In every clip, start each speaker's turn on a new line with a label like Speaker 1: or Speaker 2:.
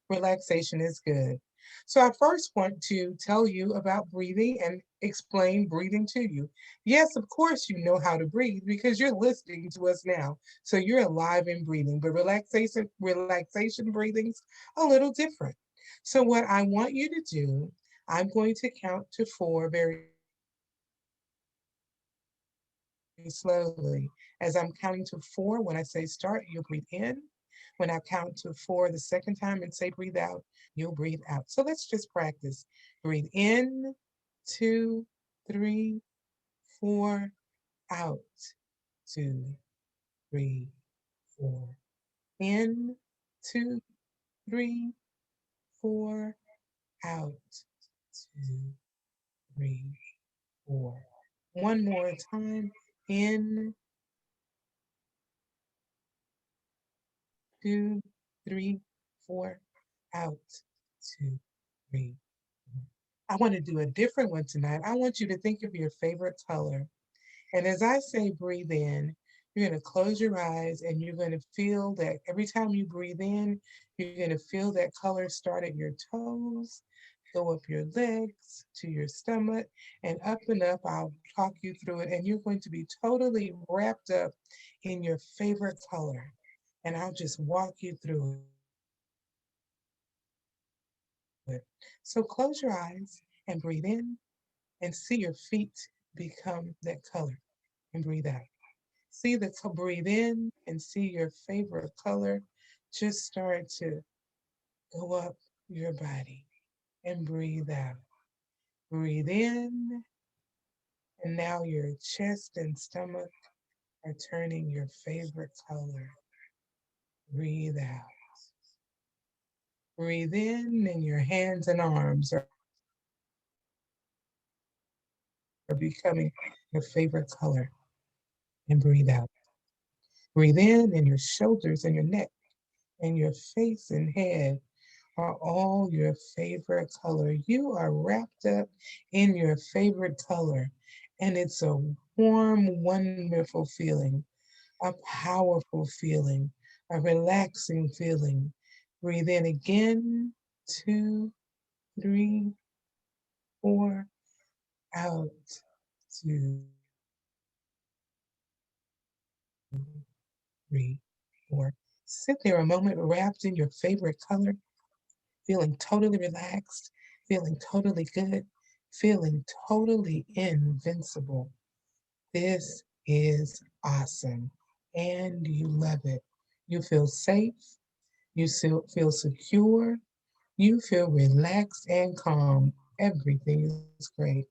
Speaker 1: Relaxation is good. So I first want to tell you about breathing and explain breathing to you. Yes, of course, you know how to breathe because you're listening to us now. So you're alive and breathing, but relaxation breathing's a little different. So what I want you to do, I'm going to count to four very slowly. As I'm counting to four, when I say start, you'll breathe in. When I count to four the second time and say breathe out, you'll breathe out. So let's just practice. Breathe in, two, three, four, out, two, three, four. In, two, three, four, out, two, three, four. One more time. In, two, three, four, out, two, three, four. I want to do a different one tonight. I want you to think of your favorite color. And as I say breathe in, you're going to close your eyes and you're going to feel that every time you breathe in, you're going to feel that color start at your toes, go up your legs to your stomach, and up and up. I'll talk you through it. And you're going to be totally wrapped up in your favorite color. And I'll just walk you through it. So close your eyes and breathe in and see your feet become that color and breathe out. See the breathe in and see your favorite color just start to go up your body and breathe out. Breathe in, and now your chest and stomach are turning your favorite color. Breathe out. Breathe in, and your hands and arms are becoming your favorite color. And breathe out. Breathe in, and your shoulders and your neck and your face and head are all your favorite color. You are wrapped up in your favorite color, and it's a warm, wonderful feeling, a powerful feeling, a relaxing feeling. Breathe in again, two, three, four, out, two, three, four. Sit there a moment wrapped in your favorite color, feeling totally relaxed, feeling totally good, feeling totally invincible. This is awesome. And you love it. You feel safe. You feel secure. You feel relaxed and calm. Everything is great.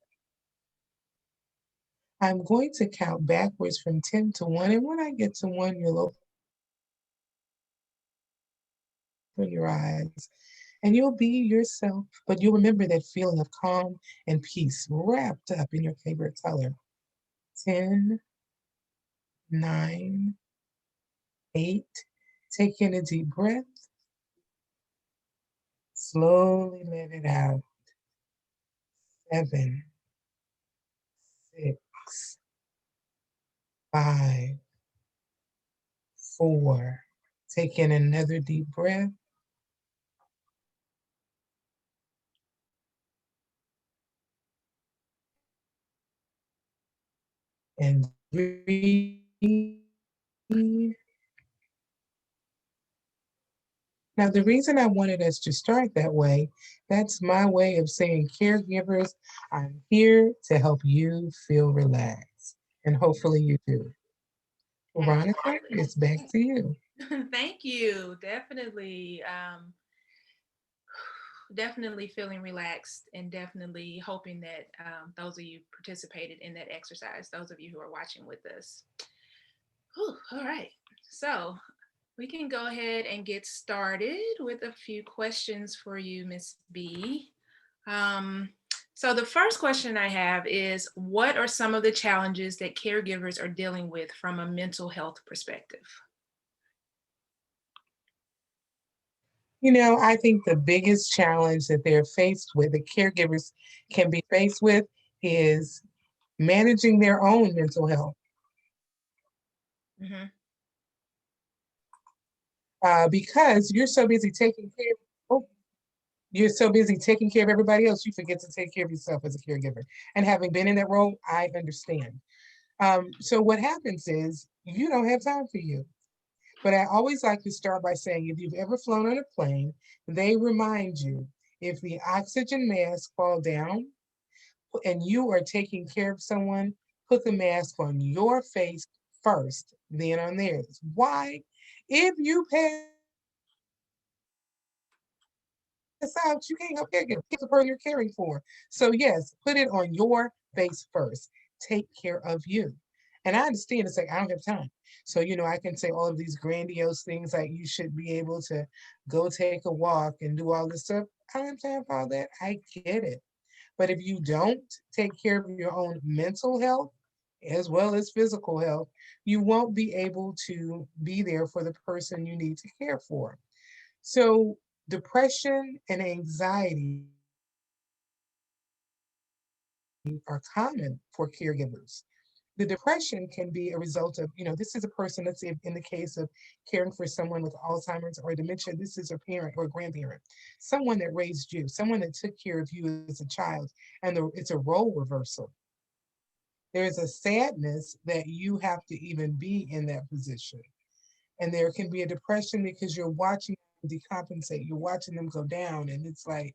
Speaker 1: I'm going to count backwards from 10 to 1. And when I get to 1, you'll open your eyes and you'll be yourself, but you'll remember that feeling of calm and peace wrapped up in your favorite color. 10, 9, 8. Take in a deep breath. Slowly let it out. 7, 6, 5, 4. Take in another deep breath. And breathe. Now, the reason I wanted us to start that way, that's my way of saying, caregivers, I'm here to help you feel relaxed. And hopefully you do. Veronica,
Speaker 2: Absolutely.
Speaker 1: it's back to you.
Speaker 2: Thank you. Definitely, definitely feeling relaxed and definitely hoping that those of you participated in that exercise, those of you who are watching with us. Whew, all right. So we can go ahead and get started with a few questions for you, Miss B. Um, so the first question I have is, what are some of the challenges that caregivers are dealing with from a mental health perspective?
Speaker 1: I think the biggest challenge that they're faced with, the caregivers can be faced with, is managing their own mental health.
Speaker 2: Hmm.
Speaker 1: because you're so busy taking care. Oh, you're so busy taking care of everybody else, you forget to take care of yourself as a caregiver. And having been in that role, I understand. So what happens is you don't have time for you. But I always like to start by saying if you've ever flown on a plane, they remind you if the oxygen mask fall down and you are taking care of someone, put the mask on your face first, then on theirs. Why? If you pass out, you can't help caregivers. You can't help the person you're caring for. So, yes, put it on your face first. Take care of you. And I understand it's like, I don't have time. So, I can say all of these grandiose things like you should be able to go take a walk and do all this stuff. I don't have time for all that. I get it. But if you don't take care of your own mental health as well as physical health, you won't be able to be there for the person you need to care for. So, depression and anxiety are common for caregivers. The depression can be a result of, this is a person, let's say in the case of caring for someone with Alzheimer's or dementia, this is a parent or a grandparent, someone that raised you, someone that took care of you as a child, it's a role reversal. There's a sadness that you have to even be in that position. And there can be a depression because you're watching them decompensate, you're watching them go down, and it's like,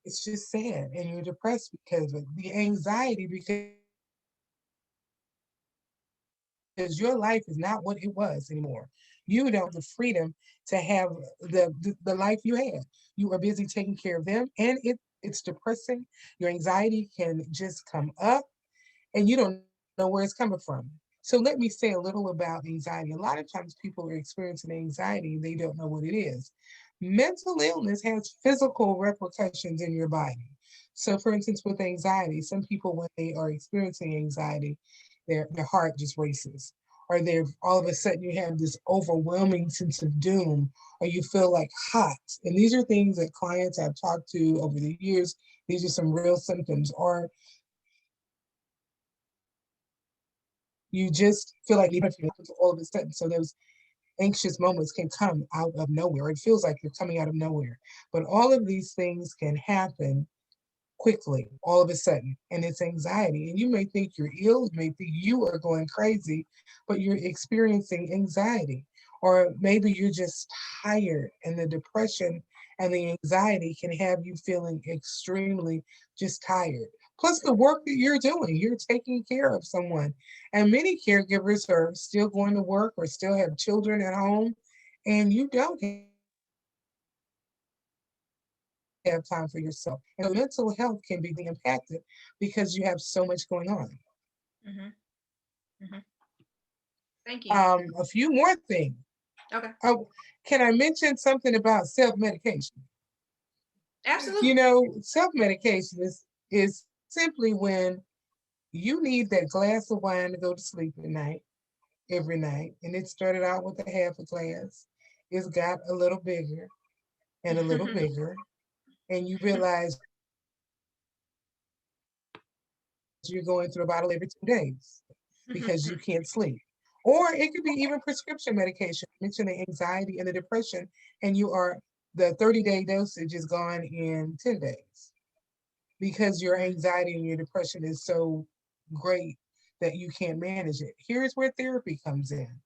Speaker 1: it's just sad. And you're depressed because of the anxiety, because your life is not what it was anymore. You don't have the freedom to have the life you had. You are busy taking care of them, and it's depressing. Your anxiety can just come up and you don't know where it's coming from. So let me say a little about anxiety. A lot of times people are experiencing anxiety, they don't know what it is. Mental illness has physical repercussions in your body. So for instance, with anxiety, some people when they are experiencing anxiety, their heart just races. Or they're all of a sudden you have this overwhelming sense of doom, or you feel like hot. And these are things that clients I've talked to over the years. These are some real symptoms. Or you just feel like you need to run from your all of a sudden. So those anxious moments can come out of nowhere. It feels like they're coming out of nowhere. But all of these things can happen quickly, all of a sudden. And it's anxiety. And you may think you're ill, you may think you are going crazy, but you're experiencing anxiety. Or maybe you're just tired, and the depression and the anxiety can have you feeling extremely just tired. Plus, the work that you're doing, you're taking care of someone. And many caregivers are still going to work or still have children at home, and you don't have time for yourself. And so mental health can be greatly impacted because you have so much going on.
Speaker 2: Mm-hmm. Mm-hmm. Thank you.
Speaker 1: A few more things.
Speaker 2: Okay.
Speaker 1: Oh, can I mention something about self-medication?
Speaker 2: Absolutely.
Speaker 1: Self-medication is simply when you need that glass of wine to go to sleep at night, every night, and it started out with a half a glass. It's got a little bigger and a little bigger, and you realize you're going through a bottle every 2 days because you can't sleep. Or it could be even prescription medication. I mentioned the anxiety and the depression, and you are the 30-day dosage is gone in 10 days because your anxiety and your depression is so great that you can't manage it. Here's where therapy comes in.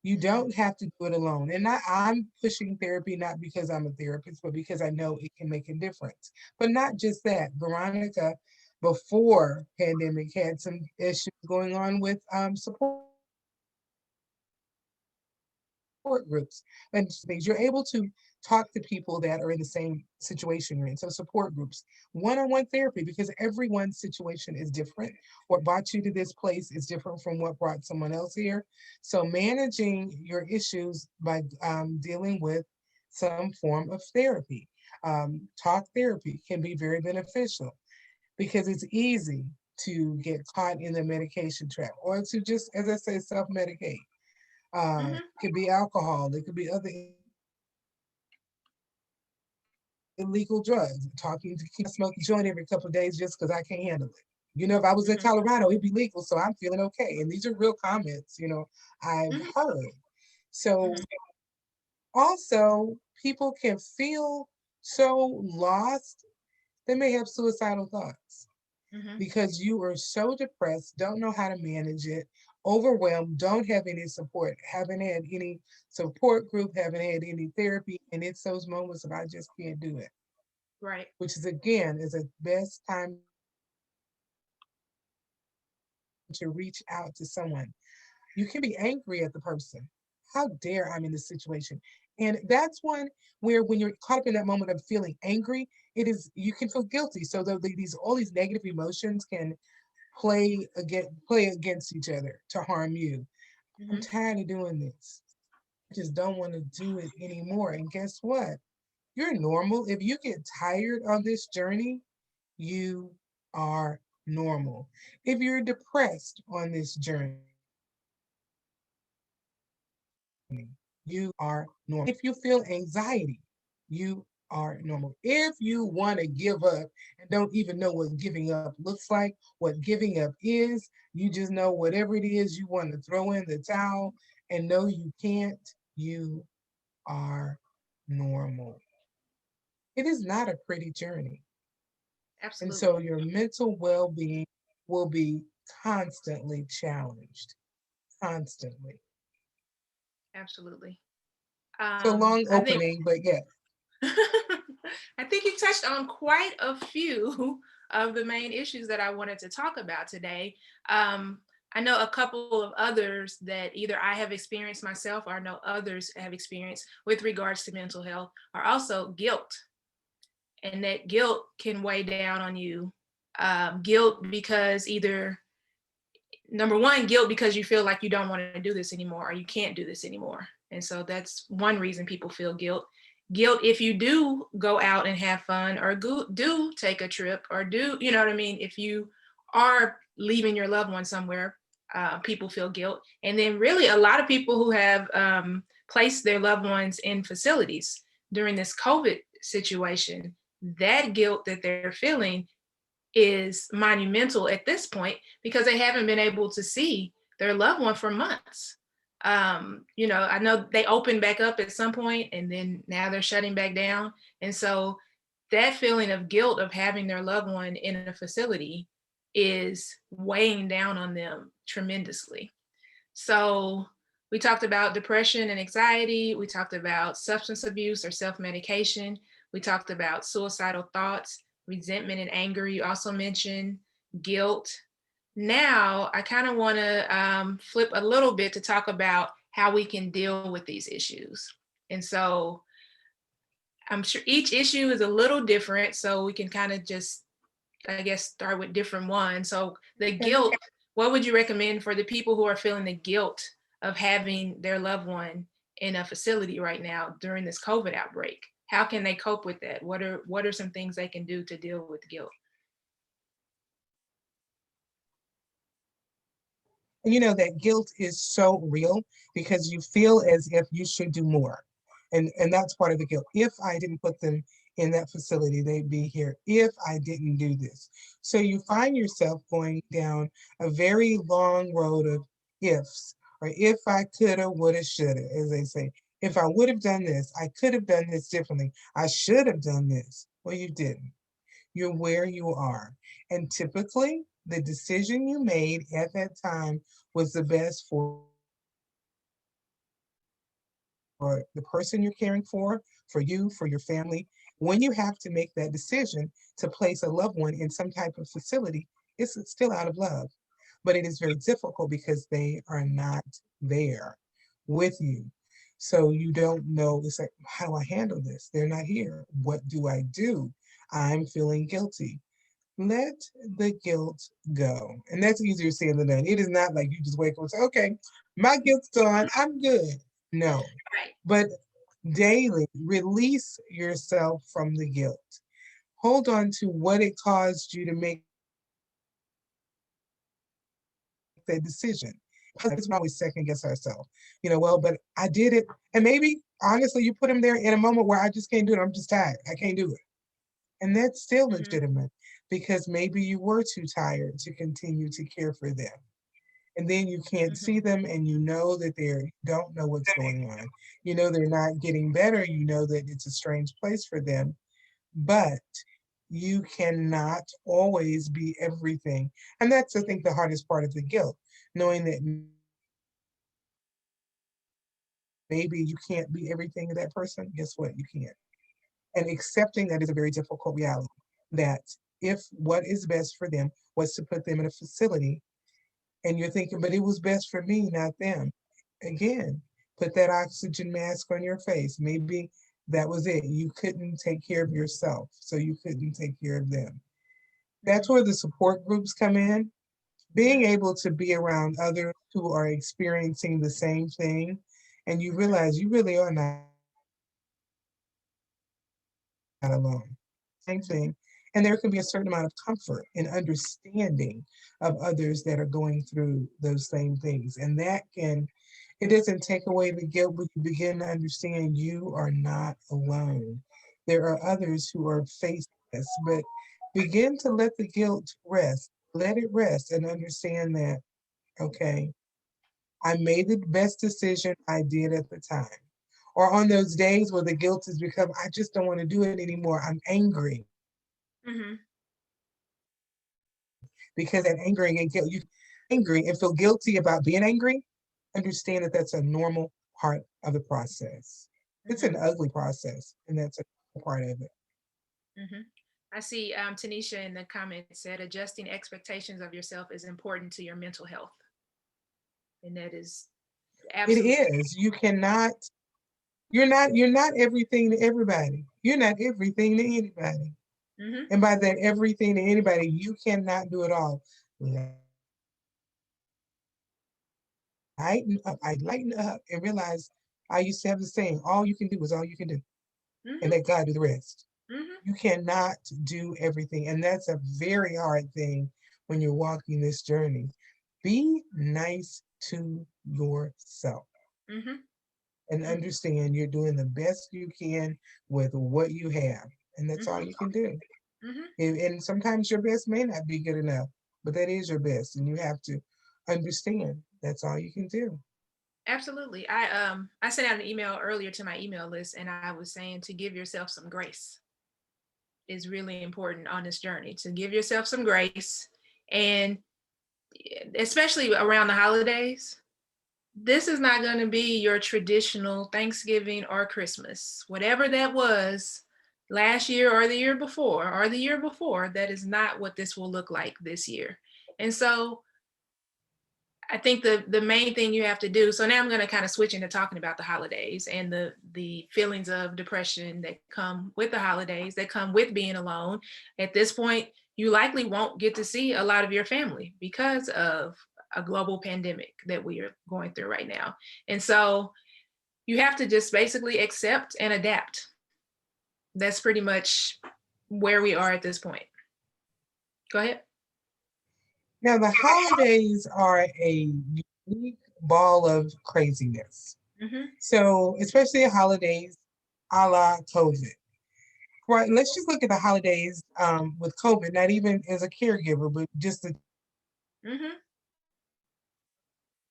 Speaker 1: You don't
Speaker 2: Mm-hmm.
Speaker 1: have to do it alone. And I'm pushing therapy not because I'm a therapist, but because I know it can make a difference. But not just that. Veronica, before pandemic, had some issues going on with support groups. And things you're able to talk to people that are in the same situation you're in. So support groups, one-on-one therapy, because everyone's situation is different. What brought you to this place is different from what brought someone else here. So managing your issues by dealing with some form of therapy. Talk therapy can be very beneficial because it's easy to get caught in the medication trap, or to just, as I say, self-medicate. It could be
Speaker 2: Mm-hmm.
Speaker 1: alcohol, it could be other illegal drugs. Talking to keep myself smoking a joint every couple of days just because I can't handle it. If I was in Colorado, it'd be legal, so I'm feeling okay. And these are real
Speaker 2: Mm-hmm.
Speaker 1: comments, I've heard. So Also, people can feel so lost, they may have suicidal thoughts
Speaker 2: Hmm.
Speaker 1: because you are so depressed, don't know how to manage it, overwhelmed, don't have any support, haven't had any support group, haven't had any therapy, and it's those moments of I just can't do it,
Speaker 2: Right.
Speaker 1: which is again is the best time to reach out to someone. You can be angry at the person. How dare I'm in this situation? And that's one where when you're caught up in that moment of feeling angry, it is you can feel guilty. So these all these negative emotions can play against each other to harm you. I'm
Speaker 2: Hmm.
Speaker 1: tired of doing this. I just don't want to do it anymore. And guess what? You're normal. If you get tired on this journey, you are normal. If you're depressed on this journey, you are normal. If you feel anxiety, you are normal. If you want to give up and don't even know what giving up looks like, what giving up is, you just know whatever it is you want to throw in the towel and know you can't, you are normal. It is not a pretty journey. And
Speaker 2: Absolutely.
Speaker 1: so your mental well being will be constantly challenged, constantly.
Speaker 2: Absolutely.
Speaker 1: So long
Speaker 2: I think
Speaker 1: opening, but yeah.
Speaker 2: I think you touched on quite a few of the main issues that I wanted to talk about today. Um, I know a couple of others that either I have experienced myself or I know others have experienced with regards to mental health are also guilt. And that guilt can weigh down on you. Guilt because either number one, guilt because you feel like you don't want to do this anymore or you can't do this anymore. And so that's one reason people feel guilt. Guilt if you do go out and have fun or do take a trip or do, you know what I mean? If you are leaving your loved one somewhere, people feel guilt. And then, really, a lot of people who have placed their loved ones in facilities during this COVID situation, that guilt that they're feeling is monumental at this point because they haven't been able to see their loved one for months. I know they opened back up at some point and then now they're shutting back down. And so that feeling of guilt of having their loved one in a facility is weighing down on them tremendously. So we talked about depression and anxiety. We talked about substance abuse or self medication. We talked about suicidal thoughts, resentment and anger. You also mentioned guilt. Now, I kind of want to flip a little bit to talk about how we can deal with these issues. And so I'm sure each issue is a little different. So we can kind of just, I guess, start with different ones. So the
Speaker 1: Okay.
Speaker 2: guilt, what would you recommend for the people who are feeling the guilt of having their loved one in a facility right now during this COVID outbreak? How can they cope with that? What are some things they can do to deal with guilt?
Speaker 1: And you know that guilt is so real because you feel as if you should do more. And that's part of the guilt. If I didn't put them in that facility, they'd be here. If I didn't do this. So you find yourself going down a very long road of ifs, or if I coulda, woulda, shoulda, as they say. If I would have done this, I could have done this differently. I should have done this. Well, you didn't. You're where you are. And typically, the decision you made at that time was the best for the person you're caring for you, for your family. When you have to make that decision to place a loved one in some type of facility, it's still out of love. But it is very difficult because they are not there with you. So you don't know, it's like, how do I handle this? They're not here. What do I do? I'm feeling guilty. Let the guilt go. And that's easier said than done. It is not like you just wake up and say, okay, my guilt's gone. I'm good. No.
Speaker 2: Right.
Speaker 1: But daily release yourself from the guilt. Hold on to what it caused you to make that decision. Because we always second guess ourselves. Well, but I did it. And maybe honestly, you put him there in a moment where I just can't do it. I'm just tired. I can't do it. And that's still
Speaker 2: Hmm.
Speaker 1: legitimate because maybe you were too tired to continue to care for them. And then you can't
Speaker 2: Mhm.
Speaker 1: see them and you know that you don't know what's going on. You know they're not getting better. You know that it's a strange place for them, but you cannot always be everything. And that's, I think, the hardest part of the guilt, knowing that maybe you can't be everything to that person. Guess what? You can't. And accepting that is a very difficult reality. That if what is best for them was to put them in a facility, and you're thinking, but it was best for me, not them. Again, put that oxygen mask on your face. Maybe that was it. You couldn't take care of yourself, so you couldn't take care of them. That's
Speaker 2: Mhm.
Speaker 1: where the support groups come in. Being
Speaker 2: Mhm.
Speaker 1: able to be around others who are experiencing the same thing, and you
Speaker 2: Mhm.
Speaker 1: realize you really are not alone. Same
Speaker 2: Mhm.
Speaker 1: thing. And there can be a certain amount of comfort and understanding of others that are going through those same things. And that can, it doesn't take away the guilt, but you begin to understand you are not alone. There are others who are facing this, but begin to let the guilt rest. Let it rest and understand that, okay, I made the best decision I did at the time. Or on those days where the guilt has become, I just don't want to do it anymore. I'm angry
Speaker 2: Mhm.
Speaker 1: because that anger and guilt, you angry and feel guilty about being angry. Understand that that's a normal part of the process. It's
Speaker 2: Mhm.
Speaker 1: an ugly process, and that's a part of it.
Speaker 2: Mhm. I see Tanisha in the comments said adjusting expectations of yourself is important to your mental health. And that is
Speaker 1: It
Speaker 2: absolutely.
Speaker 1: is. You cannot. You're not everything to everybody. You're not everything to anybody.
Speaker 2: Mhm.
Speaker 1: And by that everything to anybody, you cannot do it all. Lighten up. I lighten up and realize I used to have the saying, all you can do is all you can do, and
Speaker 2: Mhm.
Speaker 1: let God do the rest.
Speaker 2: Mhm.
Speaker 1: You cannot do everything. And that's a very hard thing when you're walking this journey. Be nice to yourself
Speaker 2: Mhm.
Speaker 1: and
Speaker 2: Mhm.
Speaker 1: understand you're doing the best you can with what you have. And that's all
Speaker 2: Mhm.
Speaker 1: you can do.
Speaker 2: Mhm.
Speaker 1: And sometimes your best may not be good enough, but that is your best. And you have to understand that's all you can do.
Speaker 2: Absolutely. I sent out an email earlier to my email list and I was saying to give yourself some grace is really important on this journey. To give yourself some grace and especially around the holidays. This is not going to be your traditional Thanksgiving or Christmas. Whatever that was last year or the year before or the year before, that is not what this will look like this year. And so I think the main thing you have to do. So now I'm going to kind of switch into talking about the holidays and the feelings of depression that come with the holidays, that come with being alone. At this point, you likely won't get to see a lot of your family because of a global pandemic that we are going through right now. And so you have to just basically accept and adapt. That's pretty much where we are at this point. Go ahead.
Speaker 1: Now, the holidays are a unique ball of craziness.
Speaker 2: Hmm.
Speaker 1: So, especially holidays a la COVID. Right. Let's just look at the holidays with COVID, not even as a caregiver, but just the
Speaker 2: Hmm.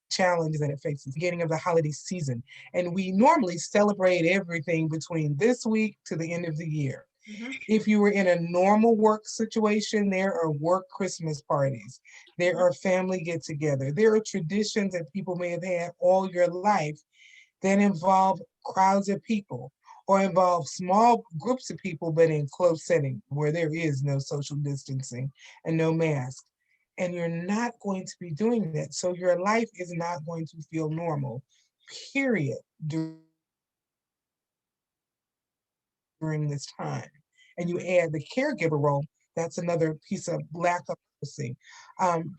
Speaker 1: challenges that it faces, beginning of the holiday season. And we normally celebrate everything between this week to the end of the year.
Speaker 2: Hmm.
Speaker 1: If you were in a normal work situation, there are work Christmas parties, there
Speaker 2: Hmm.
Speaker 1: are family get together, there are traditions that people may have had all your life that involve crowds of people or involve small groups of people, but in close setting where there is no social distancing and no mask. And you're not going to be doing that. So your life is not going to feel normal, period, during this time. And you
Speaker 2: Hmm.
Speaker 1: add the caregiver role, that's another piece of lack of privacy.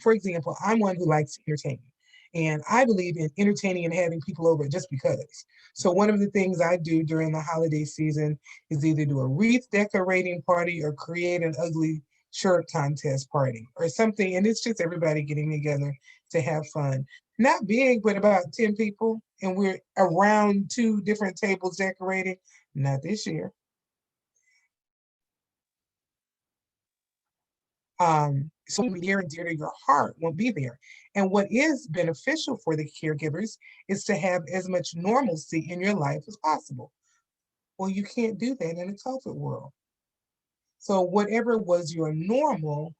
Speaker 1: For example, I'm one who likes entertaining. And I believe in entertaining and having people over just because. So, one of the things I do during the holiday season is either do a wreath decorating party or create an ugly shirt contest party or something. And it's just everybody getting together to have fun. Not big, but about 10 people. And we're around two different tables decorating. Not this year. near and dear to your heart won't be there. And what is beneficial for the caregivers is to have as much normalcy in your life as possible. Well, you can't do that in a COVID world. So whatever was your normal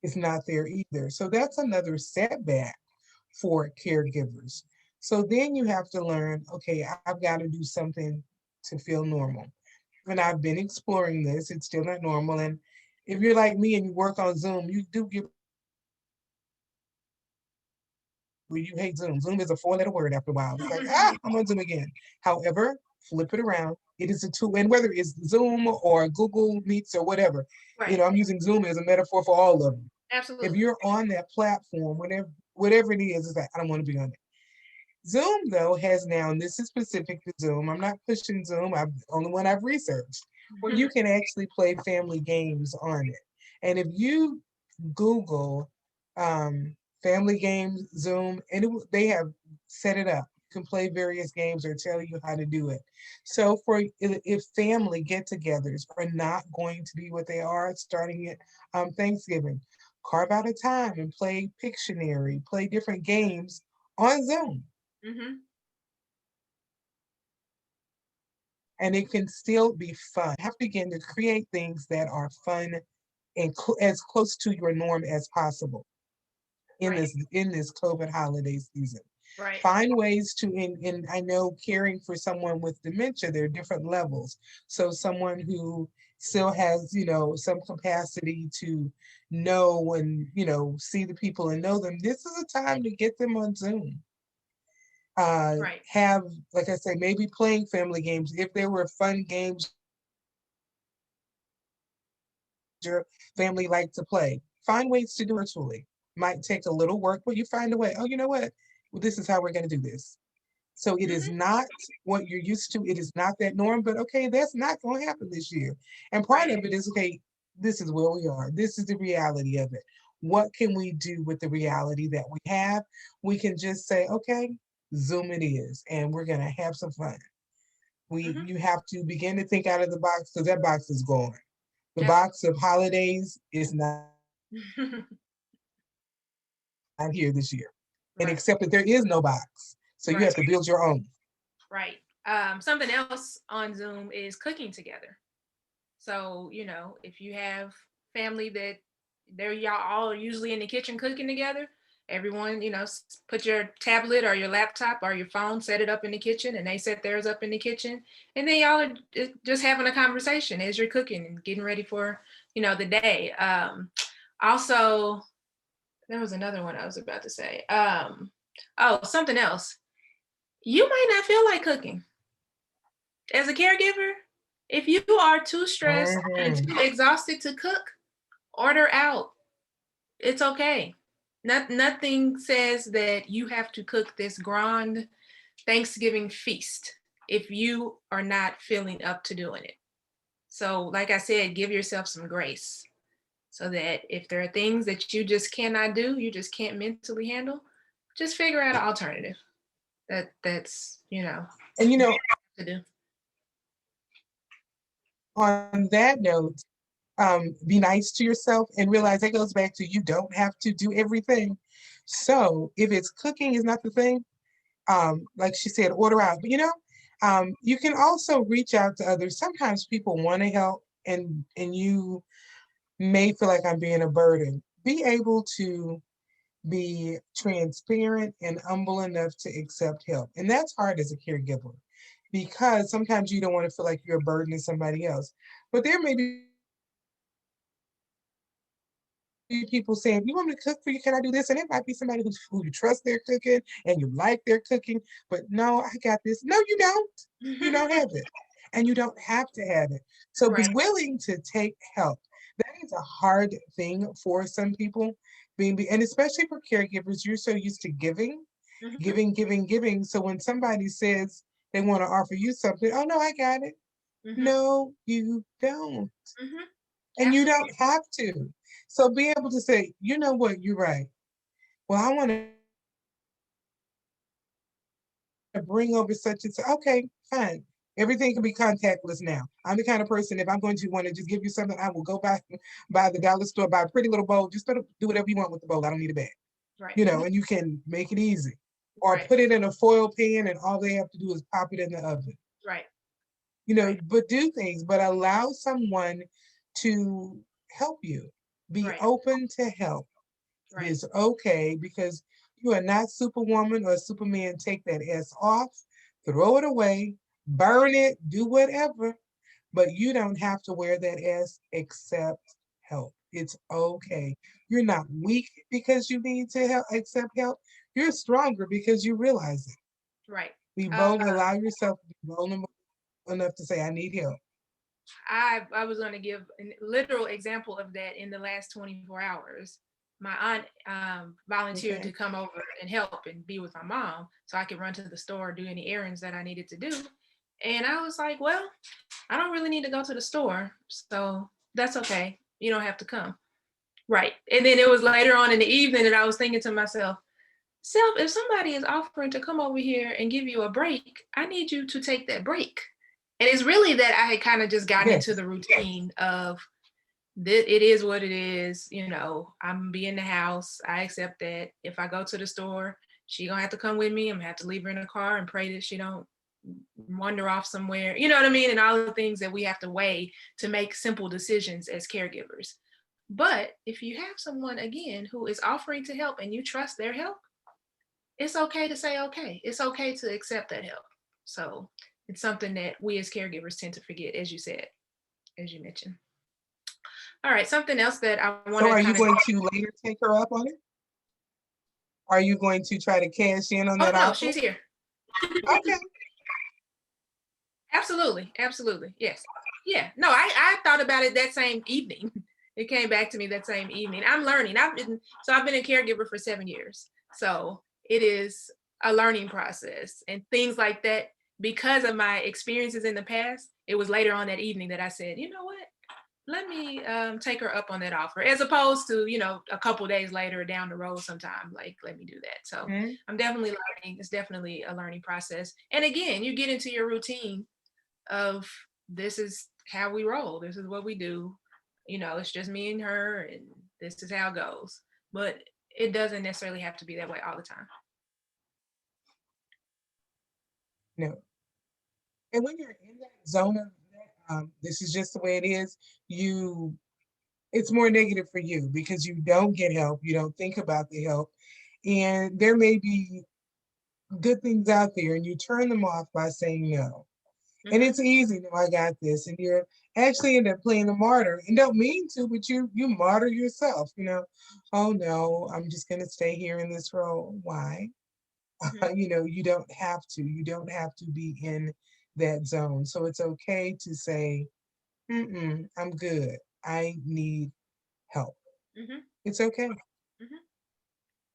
Speaker 1: is not there either. So that's another setback for caregivers. So then you have to learn, okay, I've got to do something to feel normal. And I've been exploring this, it's still not normal. And if you're like me and you work on Zoom, you do get where you hate Zoom. Zoom is a four-letter word after a while. It's like, I'm on Zoom again. However, flip it around. It is a tool, and whether it's Zoom or Google Meets or whatever,
Speaker 2: Right.
Speaker 1: I'm using Zoom as a metaphor for all of them. If
Speaker 2: Absolutely.
Speaker 1: you're on that platform, whatever it is, it's like, I don't want to be on it. Zoom, though, has now, and this is specific to Zoom, I'm not pushing Zoom, I'm the only one I've researched, where you can actually play family games on it. And if you Google family games, Zoom, and they have set it up. You can play various games or tell you how to do it. So for if family get-togethers are not going to be what they are starting at Thanksgiving, carve out a time and play Pictionary, play different games on Zoom.
Speaker 2: Hmm.
Speaker 1: And it can still be fun. You have to begin to create things that are fun and as close to your norm as possible in
Speaker 2: Right.
Speaker 1: this COVID holiday season.
Speaker 2: Right.
Speaker 1: Find ways to in I know caring for someone with dementia, there are different levels. So someone who still has, some capacity to know and, see the people and know them, this is a time to get them on Zoom.
Speaker 2: Right.
Speaker 1: Have, like I say, maybe playing family games. If there were fun games your family like to play, find ways to do it virtually. Might take a little work, but you find a way. Oh, you know what? Well, this is how we're going to do this. So it is
Speaker 2: Hmm.
Speaker 1: not what you're used to. It is not that norm, but okay, that's not going to happen this year. And part
Speaker 2: Right.
Speaker 1: of it is, okay, this is where we are. This is the reality of it. What can we do with the reality that we have? We can just say, okay, Zoom it is, and we're going to have some fun.
Speaker 2: Hmm.
Speaker 1: You have to begin to think out of the box because that box is gone. The
Speaker 2: Absolutely.
Speaker 1: box of holidays is not here this year. And
Speaker 2: Right.
Speaker 1: except that there is no box. So you
Speaker 2: Right.
Speaker 1: have to build your own.
Speaker 2: Right. Something else on Zoom is cooking together. So, if you have family that y'all all usually in the kitchen cooking together, everyone, put your tablet or your laptop or your phone, set it up in the kitchen, and they set theirs up in the kitchen. And then y'all are just having a conversation as you're cooking and getting ready for, the day. Also, there was another one I was about to say. Oh, something else. You might not feel like cooking as a caregiver. If you are too stressed and
Speaker 1: Mhm.
Speaker 2: too exhausted to cook, order out. It's okay. Nothing says that you have to cook this grand Thanksgiving feast if you are not feeling up to doing it. So, like I said, give yourself some grace so that if there are things that you just cannot do, you just can't mentally handle, just figure out an alternative. That's
Speaker 1: And
Speaker 2: to do.
Speaker 1: on that note, be nice to yourself and realize that goes back to you don't have to do everything. So if it's cooking is not the thing, like she said, order out. But you can also reach out to others. Sometimes people want to help and you may feel like I'm being a burden. Be able to be transparent and humble enough to accept help. And that's hard as a caregiver because sometimes you don't want to feel like you're a burden to somebody else. But there may be people saying, "You want me to cook for you? Can I do this?" And it might be somebody who you trust their cooking and you like their cooking, but no, I got this. No, you don't. You don't have it. And you don't have to have it. So be
Speaker 2: Right.
Speaker 1: willing to take help. That is a hard thing for some people, and especially for caregivers, you're so used to giving,
Speaker 2: Hmm.
Speaker 1: giving, giving, giving. So when somebody says they want to offer you something, oh no, I got it.
Speaker 2: Hmm.
Speaker 1: No, you don't.
Speaker 2: Hmm.
Speaker 1: And you
Speaker 2: Absolutely.
Speaker 1: don't have to. So be able to say, you know what, you're right. Well, I want to bring over such and such. Okay, fine. Everything can be contactless now. I'm the kind of person, if I'm going to want to just give you something, I will go by the dollar store, buy a pretty little bowl, just do whatever you want with the bowl. I don't need a bag,
Speaker 2: Right.
Speaker 1: and you can make it easy. Or
Speaker 2: Right.
Speaker 1: put it in a foil pan and all they have to do is pop it in the oven.
Speaker 2: Right. Right.
Speaker 1: But do things, but allow someone to help you. Be
Speaker 2: Right.
Speaker 1: open to help. It
Speaker 2: Right.
Speaker 1: is okay because you are not Superwoman or Superman. Take that S off, throw it away, burn it, do whatever, but you don't have to wear that S. Accept help. It's okay. You're not weak because you need to accept help. You're stronger because you realize it.
Speaker 2: Right.
Speaker 1: Be
Speaker 2: Uh,
Speaker 1: bold, allow yourself to be vulnerable enough to say, I need help.
Speaker 2: I was going to give a literal example of that in the last 24 hours. My aunt volunteered to
Speaker 1: Okay.
Speaker 2: come over and help and be with my mom so I could run to the store, do any errands that I needed to do. And I was like, well, I don't really need to go to the store. So that's okay. You don't have to come. Right. And then it was later on in the evening that I was thinking to myself, Self, if somebody is offering to come over here and give you a break, I need you to take that break. And it's really that I had kind of just gotten into
Speaker 1: Yes.
Speaker 2: the routine of it is what it is. I'm be in the house. I accept that. If I go to the store, she gonna have to come with me. I'm gonna have to leave her in the car and pray that she don't wander off somewhere. You know what I mean? And all the things that we have to weigh to make simple decisions as caregivers. But if you have someone again who is offering to help and you trust their help, it's okay to say okay. It's okay to accept that help. So it's something that we as caregivers tend to forget, as you said, as you mentioned. All right, something else that I want
Speaker 1: So
Speaker 2: to
Speaker 1: are you
Speaker 2: kind of.
Speaker 1: going to later take her up on it? Are you going to try to cash in on
Speaker 2: Oh
Speaker 1: that
Speaker 2: no,
Speaker 1: offer?
Speaker 2: she's here.
Speaker 1: Okay.
Speaker 2: Absolutely, absolutely, yes, yeah. No, I thought about it that same evening. It came back to me that same evening. I'm learning. I've been a caregiver for 7 years, so it is a learning process and things like that. Because of my experiences in the past, it was later on that evening that I said, you know what? Let me take her up on that offer, as opposed to a couple days later down the road sometime. Like, let me do that. So
Speaker 1: Mhm.
Speaker 2: I'm definitely learning. It's definitely a learning process. And again, you get into your routine of this is how we roll. This is what we do. It's just me and her, and this is how it goes. But it doesn't necessarily have to be that way all the time.
Speaker 1: No. And when you're in that zone of that, this is just the way it is, it's more negative for you because you don't get help, you don't think about the help, and there may be good things out there, and you turn them off by saying no. And
Speaker 2: Mm-hmm.
Speaker 1: it's easy, no, I got this, and you're actually end up playing the martyr, and don't mean to, but you martyr yourself. Oh no, I'm just gonna stay here in this role. Why?
Speaker 2: Mm-hmm.
Speaker 1: You don't have to. You don't have to be in that zone. So it's okay to say, I'm good. I need help.
Speaker 2: Mm-hmm.
Speaker 1: It's okay.
Speaker 2: Mm-hmm.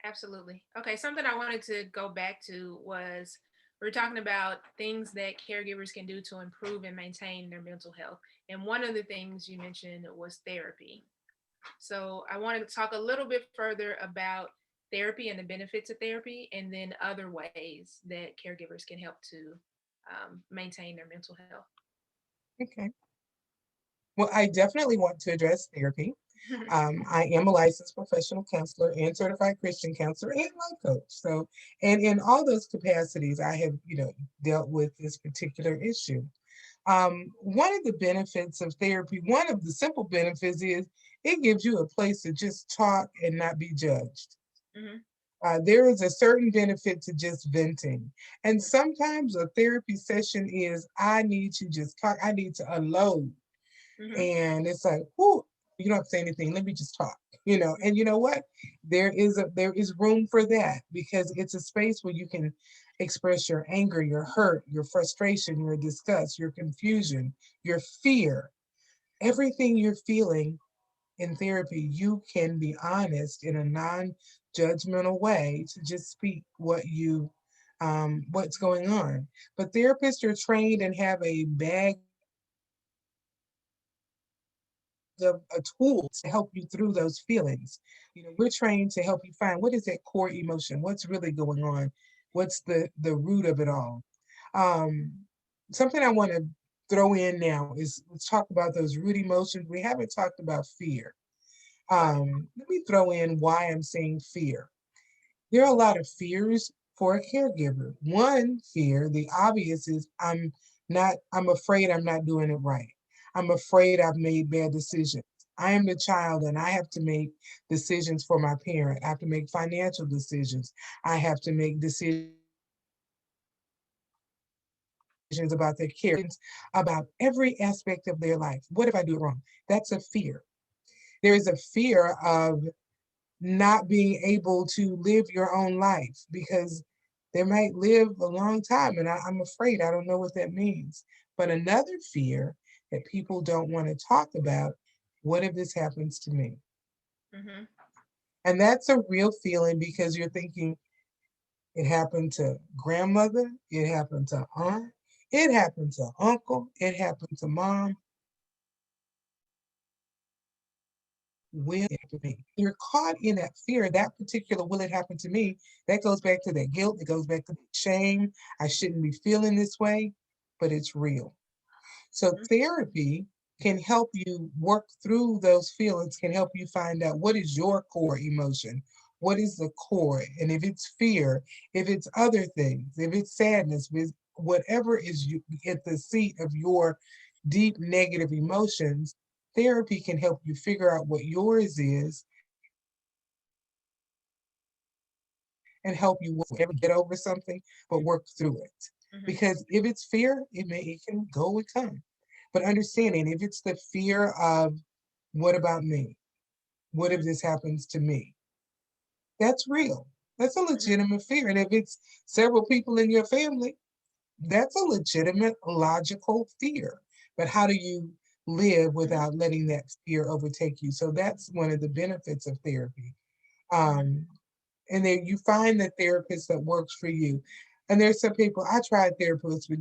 Speaker 2: Absolutely. Okay, something I wanted to go back to was we're talking about things that caregivers can do to improve and maintain their mental health. And one of the things you mentioned was therapy. So I wanted to talk a little bit further about therapy and the benefits of therapy, and then other ways that caregivers can help to maintain their mental health.
Speaker 1: Okay. Well, I definitely want to address therapy. I am a licensed professional counselor and certified Christian counselor and life coach. So, and in all those capacities, I have, dealt with this particular issue. One of the benefits of therapy, one of the simple benefits is it gives you a place to just talk and not be judged.
Speaker 2: Mm-hmm.
Speaker 1: There is a certain benefit to just venting. And sometimes a therapy session is, I need to just talk, I need to unload.
Speaker 2: Mm-hmm.
Speaker 1: And it's like, whoo, you don't have to say anything. Let me just talk. And you know what? There is room for that because it's a space where you can express your anger, your hurt, your frustration, your disgust, your confusion, your fear, everything you're feeling in therapy. You can be honest in a non-judgmental way to just speak what's going on. But therapists are trained and have a bag of a tool to help you through those feelings. We're trained to help you find what is that core emotion, what's really going on, what's the root of it all. Um, Something I want to throw in now is let's talk about those root emotions. We haven't talked about fear. Let me throw in why I'm saying fear. There are a lot of fears for a caregiver. One fear, the obvious, is I'm afraid I'm not doing it right. I'm afraid I've made bad decisions. I am the child and I have to make decisions for my parent. I have to make financial decisions. I have to make decisions about their care, about every aspect of their life. What if I do it wrong? That's a fear. There is a fear of not being able to live your own life because they might live a long time and I'm afraid I don't know what that means. But another fear that people don't want to talk about, what if this happens to me?
Speaker 2: Mm-hmm.
Speaker 1: And that's a real feeling because you're thinking it happened to grandmother, it happened to aunt, it happened to uncle, it happened to mom. Will it happen to me? You're caught in that fear, that particular will it happen to me? That goes back to that guilt, it goes back to the shame. I shouldn't be feeling this way, but it's real. So therapy can help you work through those feelings, can help you find out what is your core emotion, what is the core, and if it's fear, if it's other things, if it's sadness, with whatever is you at the seat of your deep negative emotions, therapy can help you figure out what yours is and help you ever get over something, but work through it.
Speaker 2: Mm-hmm.
Speaker 1: Because if it's fear, it can go and come. But understanding if it's the fear of what about me? What if this happens to me? That's real. That's a
Speaker 2: Mm-hmm.
Speaker 1: legitimate fear. And if it's several people in your family, that's a legitimate, logical fear. But how do you live
Speaker 2: Mm-hmm.
Speaker 1: without letting that fear overtake you? So that's one of the benefits of therapy.
Speaker 2: Mm-hmm.
Speaker 1: Um, and then you find the therapist that works for you. And there's some people I tried therapists, but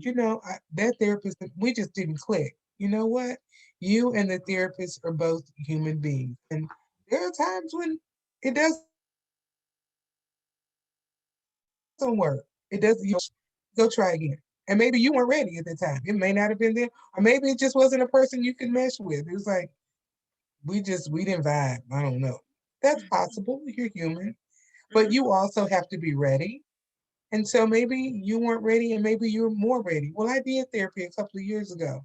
Speaker 1: that therapist we just didn't click. You know what? You and the therapist are both human beings, and there are times when it doesn't work. It doesn't. Go try again. And maybe you weren't ready at the time. It may not have been there, or maybe it just wasn't a person you could mesh with. It was like we didn't vibe. I don't know. That's possible. You're human, but
Speaker 2: Mm-hmm.
Speaker 1: you also have to be ready. And so maybe you weren't ready and maybe you're more ready. Well, I did therapy a couple of years ago.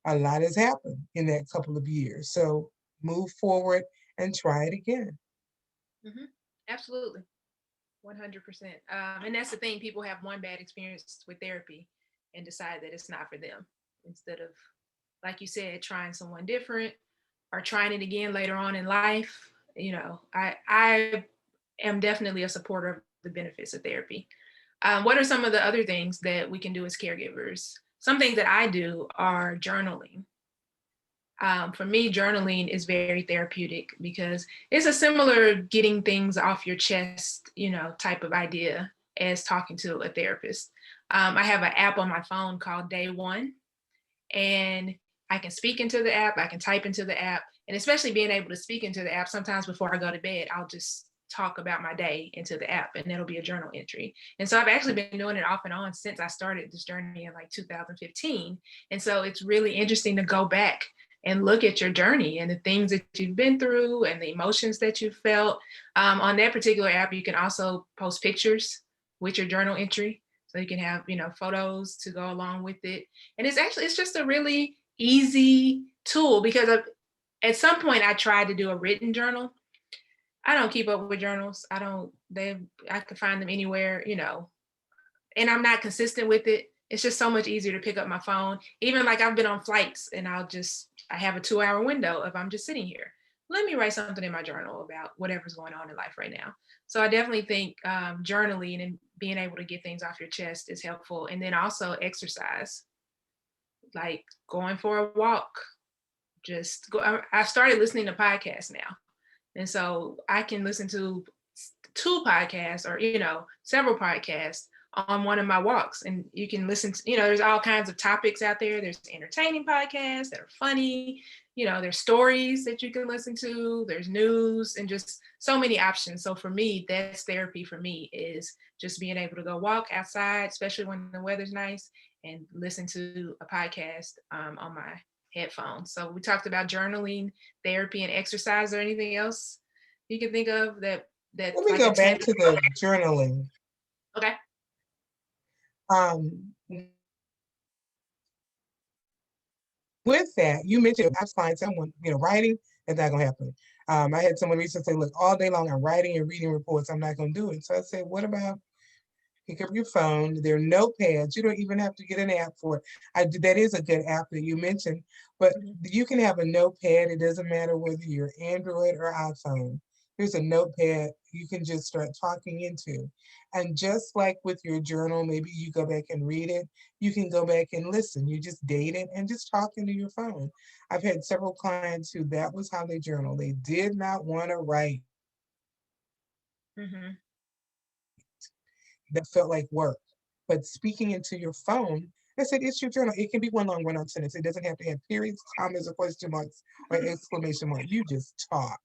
Speaker 1: A lot has happened in that couple of years. So move forward and try it again.
Speaker 2: Mm-hmm. Absolutely. 100%. And that's the thing. People have one bad experience with therapy and decide that it's not for them instead of, like you said, trying someone different or trying it again later on in life. I am definitely a supporter of the benefits of therapy. What are some of the other things that we can do as caregivers? Some things that I do are journaling. For me, journaling is very therapeutic because it's a similar getting things off your chest, type of idea as talking to a therapist. I have an app on my phone called Day One, and I can speak into the app, I can type into the app, and especially being able to speak into the app, sometimes before I go to bed, I'll just talk about my day into the app and it'll be a journal entry. And so I've actually been doing it off and on since I started this journey in like 2015. And so it's really interesting to go back and look at your journey and the things that you've been through and the emotions that you felt. On that particular app, you can also post pictures with your journal entry. So you can have, photos to go along with it. And it's just a really easy tool because at some point I tried to do a written journal. I don't keep up with journals. I can find them anywhere, and I'm not consistent with it. It's just so much easier to pick up my phone. Even like I've been on flights and I have a 2 hour window if I'm just sitting here. Let me write something in my journal about whatever's going on in life right now. So I definitely think journaling and being able to get things off your chest is helpful. And then also exercise, like going for a walk. Just go. I started listening to podcasts now. And so I can listen to two podcasts or, several podcasts on one of my walks. And you can listen to, there's all kinds of topics out there. There's entertaining podcasts that are funny. There's stories that you can listen to. There's news and just so many options. So for me, that's therapy for me is just being able to go walk outside, especially when the weather's nice, and listen to a podcast on my headphones. So we talked about journaling, therapy, and exercise. Or anything else you can think of
Speaker 1: Let
Speaker 2: that's
Speaker 1: me
Speaker 2: like a
Speaker 1: go back
Speaker 2: tangible?
Speaker 1: to the journaling.
Speaker 2: Okay.
Speaker 1: Um, with that, you mentioned I was fine someone, writing, that's not gonna happen. I had someone recently say, look, all day long I'm writing and reading reports, I'm not gonna do it. So I said, what about pick up your phone? There are notepads. You don't even have to get an app for it. That is a good app that you mentioned, but
Speaker 2: Mm-hmm.
Speaker 1: you can have a notepad. It doesn't matter whether you're Android or iPhone. There's a notepad you can just start talking into. And just like with your journal, maybe you go back and read it, you can go back and listen. You just date it and just talk into your phone. I've had several clients who that was how they journal. They did not want to write.
Speaker 2: Mm-hmm.
Speaker 1: That felt like work. But speaking into your phone, I said, it's your journal. It can be one long run on sentence. It doesn't have to have periods, commas, or question marks or exclamation mark. You just talk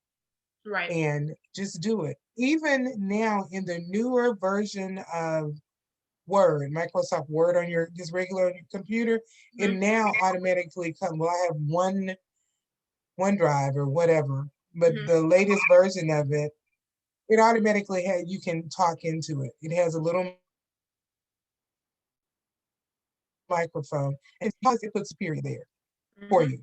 Speaker 2: Right.
Speaker 1: and just do it. Even now in the newer version of Word, Microsoft Word on your just regular on your computer, it
Speaker 2: Mm-hmm.
Speaker 1: now automatically comes. Well, I have OneDrive or whatever, but
Speaker 2: Mm-hmm.
Speaker 1: the latest version of it, it automatically has you can talk into it. It has a little microphone, and it puts a period there for
Speaker 2: Mm-hmm.
Speaker 1: you.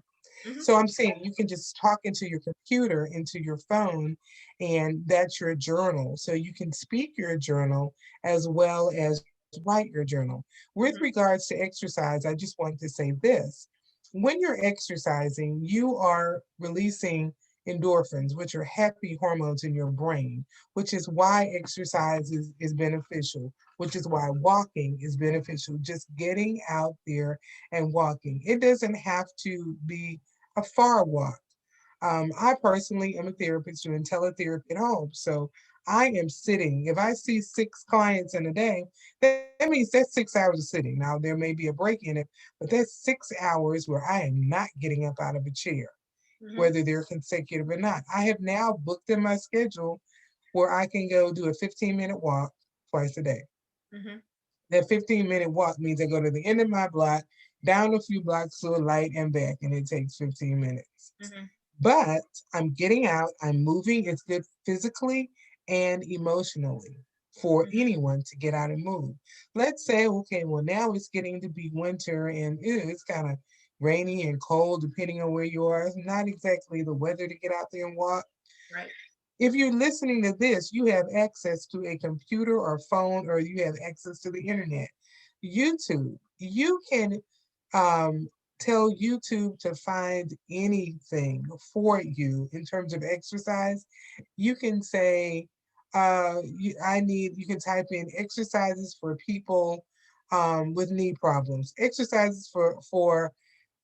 Speaker 2: Mm-hmm.
Speaker 1: So I'm saying you can just talk into your computer, into your phone, and that's your journal. So you can speak your journal as well as write your journal. With
Speaker 2: Mm-hmm.
Speaker 1: regards to exercise, I just want to say this. When you're exercising, you are releasing endorphins, which are happy hormones in your brain, which is why exercise is beneficial, which is why walking is beneficial. Just getting out there and walking. It doesn't have to be a far walk. I personally am a therapist doing teletherapy at home. So I am sitting. If I see 6 clients in a day, that means that's 6 hours of sitting. Now, there may be a break in it, but that's 6 hours where I am not getting up out of a chair,
Speaker 2: Mm-hmm.
Speaker 1: whether they're consecutive or not. I have now booked in my schedule where I can go do a 15-minute walk twice a day.
Speaker 2: Mm-hmm.
Speaker 1: That 15-minute walk means I go to the end of my block, down a few blocks to a light and back, and it takes 15 minutes.
Speaker 2: Mm-hmm.
Speaker 1: But I'm getting out, I'm moving. It's good physically and emotionally for
Speaker 2: Mm-hmm.
Speaker 1: anyone to get out and move. Let's say, okay, well, now it's getting to be winter and it's kind of rainy and cold, depending on where you are. It's not exactly the weather to get out there and walk.
Speaker 2: Right.
Speaker 1: If you're listening to this, you have access to a computer or phone, or you have access to the internet. YouTube, you can um, tell YouTube to find anything for you in terms of exercise. You can say, you can type in exercises for people with knee problems, exercises for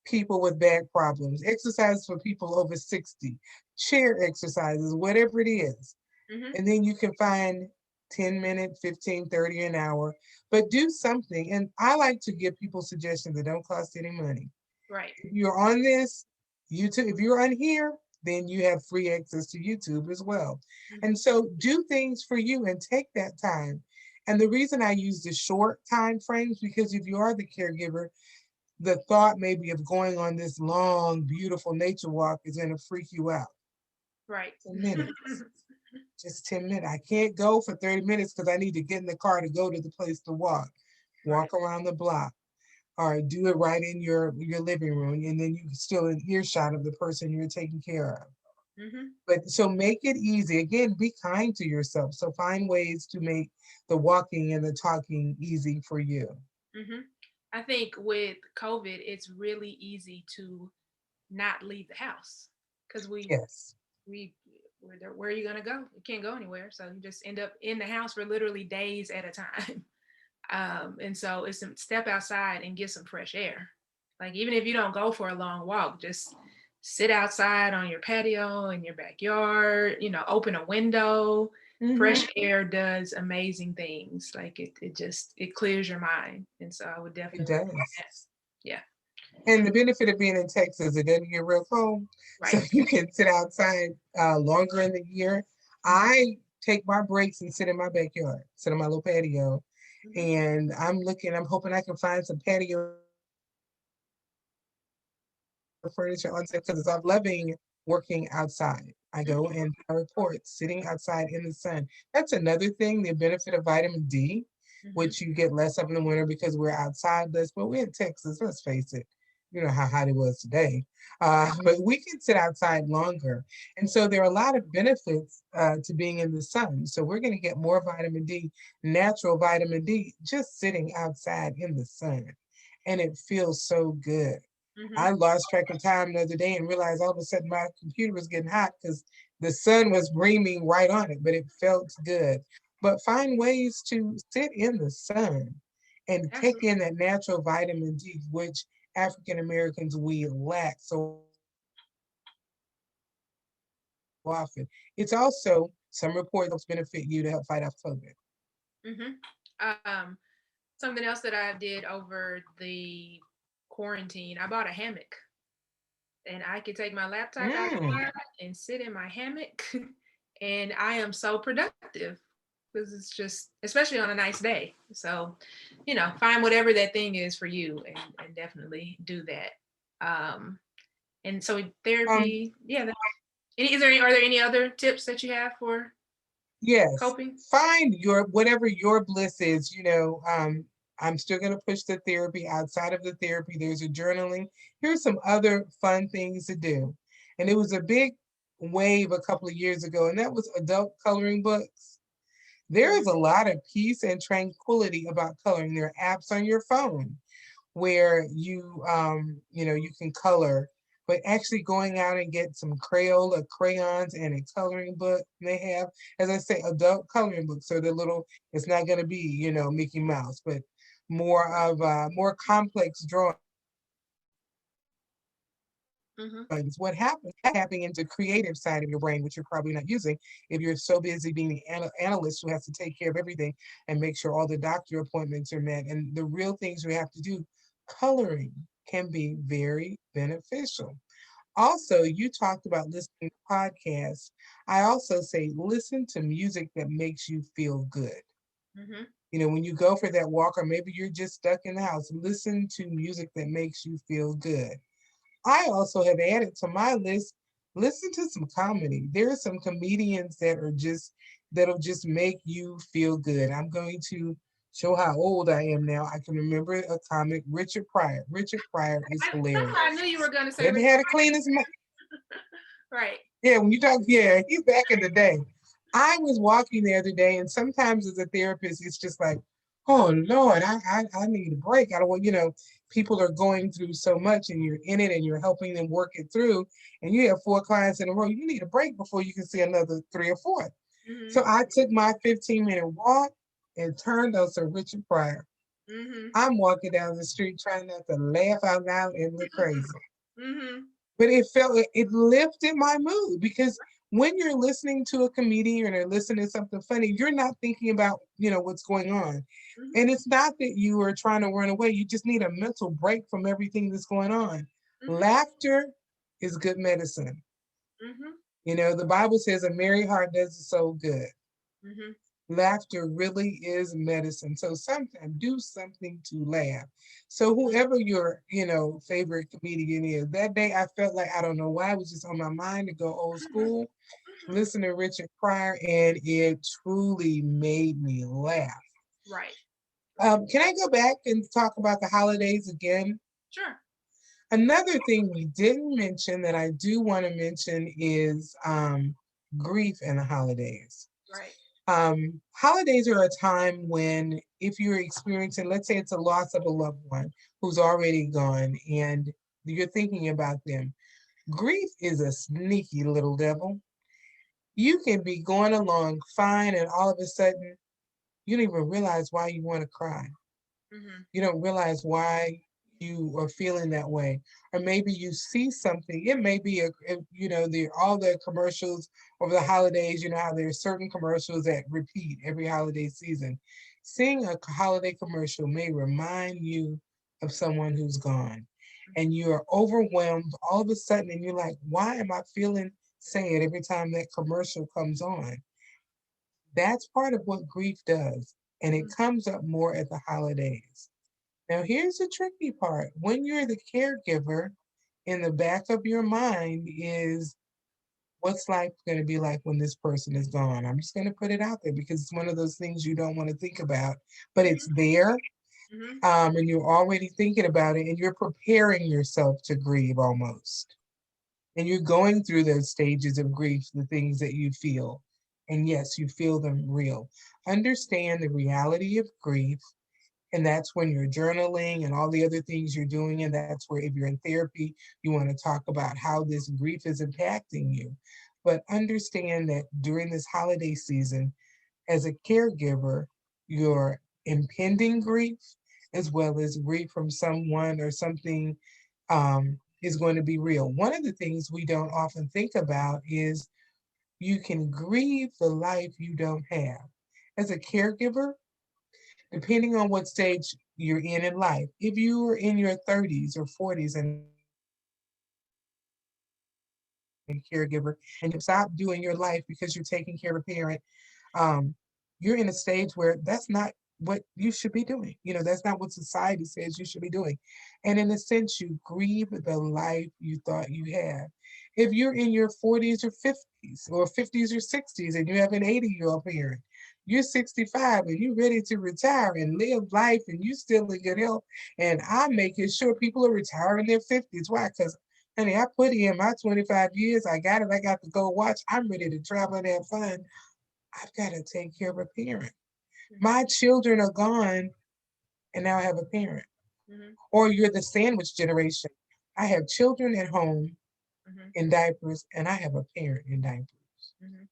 Speaker 1: people with back problems, exercises for people over 60, chair exercises, whatever it is.
Speaker 2: Mm-hmm.
Speaker 1: And then you can find 10 minutes, 15, 30 an hour, but do something. And I like to give people suggestions that don't cost any money.
Speaker 2: Right.
Speaker 1: If you're on this YouTube, if you're on here, then you have free access to YouTube as well.
Speaker 2: Mm-hmm.
Speaker 1: And so do things for you and take that time. And the reason I use the short time frames, because if you are the caregiver, the thought maybe of going on this long, beautiful nature walk is going to freak you out.
Speaker 2: Right.
Speaker 1: 10 minutes, just 10 minutes. I can't go for 30 minutes because I need to get in the car to go to the place to walk.
Speaker 2: Right.
Speaker 1: Walk around the block or do it right in your living room, and then you still in earshot of the person you're taking care of.
Speaker 2: Mm-hmm.
Speaker 1: But so make it easy. Again, be kind to yourself. So find ways to make the walking and the talking easy for you.
Speaker 2: Mm-hmm. I think with COVID, it's really easy to not leave the house because
Speaker 1: Yes,
Speaker 2: we where are you gonna go? You can't go anywhere, so you just end up in the house for literally days at a time. And so it's some step outside and get some fresh air. Like even if you don't go for a long walk, just sit outside on your patio in your backyard. Open a window.
Speaker 1: hmm,
Speaker 2: Fresh air does amazing things. Like it clears your mind. And so I would
Speaker 1: it
Speaker 2: definitely recommend
Speaker 1: does.
Speaker 2: that. Yeah.
Speaker 1: And the benefit of being in Texas, it doesn't get real cold. So
Speaker 2: Right.
Speaker 1: you can sit outside longer in the year.
Speaker 2: Mhm.
Speaker 1: I take my breaks and sit in my backyard, sit on my little patio.
Speaker 2: Mhm.
Speaker 1: And I'm hoping I can find some patio furniture on set because I'm loving working outside. I go
Speaker 2: Mhm.
Speaker 1: and I report sitting outside in the sun. That's another thing, the benefit of vitamin D,
Speaker 2: Mhm.
Speaker 1: which you get less of in the winter because we're outside less. But we're in Texas, let's face it. You know how hot it was today.
Speaker 2: Right.
Speaker 1: But we can sit outside longer. And so there are a lot of benefits to being in the sun. So we're going to get more vitamin D, natural vitamin D, just sitting outside in the sun. And it feels so good. I
Speaker 2: Mhm.
Speaker 1: lost track of time the other day and realized all of a sudden my computer was getting hot because the sun was beaming right on it, but it felt good. But find ways to sit in the sun and take
Speaker 2: Absolutely.
Speaker 1: in that natural vitamin D, which African Americans we lack so often. It's also some reports benefit you to help fight off COVID.
Speaker 2: Mhm. Um, Something else that I did over the quarantine, I bought a hammock, and I could take my laptop
Speaker 1: Mm.
Speaker 2: outside and sit in my hammock, and I am so productive because it's just, especially on a nice day. So, find whatever that thing is for you, and definitely do that. Um, and so
Speaker 1: Um,
Speaker 2: therapy, yeah. Are there any other tips that you have for
Speaker 1: Yes,
Speaker 2: coping?
Speaker 1: find your whatever your bliss is. I'm still going to push the therapy. Outside of the therapy, there's a journaling. Here's some other fun things to do. And it was a big wave a couple of years ago, and that was adult coloring books. There is
Speaker 2: Mm-hmm.
Speaker 1: a lot of peace and tranquility about coloring. There are apps on your phone where you can color, but actually going out and get some Crayola crayons and a coloring book. They have, as I say, adult coloring books. So it's not going to be, Mickey Mouse, but more complex drawings.
Speaker 2: Mm-hmm.
Speaker 1: What happens, tapping into creative side of your brain, which you're probably not using if you're so busy being the analyst who has to take care of everything and make sure all the doctor appointments are met. And the real things we have to do, coloring can be very beneficial. Also, you talked about listening to podcasts. I also say listen to music that makes you feel good.
Speaker 2: Mm-hmm.
Speaker 1: When you go for that walk, or maybe you're just stuck in the house, listen to music that makes you feel good. I also have added to my list, listen to some comedy. There are some comedians that'll just make you feel good. I'm going to show how old I am now. I can remember a comic, Richard Pryor. Richard Pryor is
Speaker 2: That's what I
Speaker 1: hilarious.
Speaker 2: knew you were going to say.
Speaker 1: Didn't have to clean his mouth.
Speaker 2: Right.
Speaker 1: Yeah, when you talk, yeah, he's back in the day. I was walking the other day, and sometimes as a therapist, it's just like, oh Lord, I need a break. I don't want, people are going through so much and you're in it and you're helping them work it through. And you have 4 clients in a row. You need a break before you can see another three or four.
Speaker 2: Mm-hmm.
Speaker 1: So I took my 15-minute walk and turned on Sir Richard Pryor.
Speaker 2: Mm-hmm.
Speaker 1: I'm walking down the street trying not to laugh out loud and look crazy.
Speaker 2: Mm-hmm.
Speaker 1: But it lifted my mood because when you're listening to a comedian or listening to something funny, you're not thinking about, what's going on.
Speaker 2: Mm-hmm.
Speaker 1: And it's not that you are trying to run away. You just need a mental break from everything that's going on.
Speaker 2: Mm-hmm.
Speaker 1: Laughter is good medicine.
Speaker 2: Mm-hmm.
Speaker 1: The Bible says a merry heart does the soul good.
Speaker 2: Mm-hmm.
Speaker 1: Laughter really is medicine. So sometimes do something to laugh. So whoever your, favorite comedian is, that day I felt like I don't know why it was just on my mind to go old school, listen to Richard Pryor, and it truly made me laugh.
Speaker 2: Right. Right.
Speaker 1: Can I go back and talk about the holidays again?
Speaker 2: Sure.
Speaker 1: Another thing we didn't mention that I do want to mention is grief in the holidays.
Speaker 2: Right.
Speaker 1: Holidays are a time when, if you're experiencing, let's say it's a loss of a loved one who's already gone and you're thinking about them, grief is a sneaky little devil. You can be going along fine, and all of a sudden, you don't even realize why you want to cry.
Speaker 2: Mm-hmm.
Speaker 1: You don't realize why you are feeling that way. Or maybe you see something. It may be all the commercials over the holidays, how there are certain commercials that repeat every holiday season. Seeing a holiday commercial may remind you of someone who's gone. And you're overwhelmed all of a sudden, and you're like, why am I feeling sad every time that commercial comes on? That's part of what grief does. and it comes up more at the holidays. Now, here's the tricky part. When you're the caregiver, in the back of your mind is what's life going to be like when this person is gone? I'm just going to put it out there because it's one of those things you don't want to think about, but it's
Speaker 2: Mm-hmm.
Speaker 1: there.
Speaker 2: Mm-hmm.
Speaker 1: And you're already thinking about it and you're preparing yourself to grieve almost. And you're going through those stages of grief, the things that you feel. And yes, you feel them real. Understand the reality of grief. And that's when you're journaling and all the other things you're doing. And that's where, if you're in therapy, you want to talk about how this grief is impacting you. But understand that during this holiday season, as a caregiver, your impending grief, as well as grief from someone or something, is going to be real. One of the things we don't often think about is you can grieve the life you don't have. As a caregiver, depending on what stage you're in life, if you are in your 30s or 40s and caregiver and you stop doing your life because you're taking care of a parent, um, you're in a stage where that's not what you should be doing. That's not what society says you should be doing. And in a sense, you grieve the life you thought you had. If you're in your 40s or 50s or 50s or 60s and you have an 80-year-old parent, you're 65 and you're ready to retire and live life and you still in good health. And I'm making sure people are retiring in their 50s. Why? Because honey, I put in my 25 years. I got it. I got to go watch. I'm ready to travel and have fun. I've got to take care of a parent.
Speaker 2: Mm-hmm.
Speaker 1: My children are gone and now I have a parent.
Speaker 2: Mm-hmm.
Speaker 1: Or you're the sandwich generation. I have children at home
Speaker 2: Mm-hmm.
Speaker 1: in diapers and I have a parent in diapers.
Speaker 2: Mm-hmm.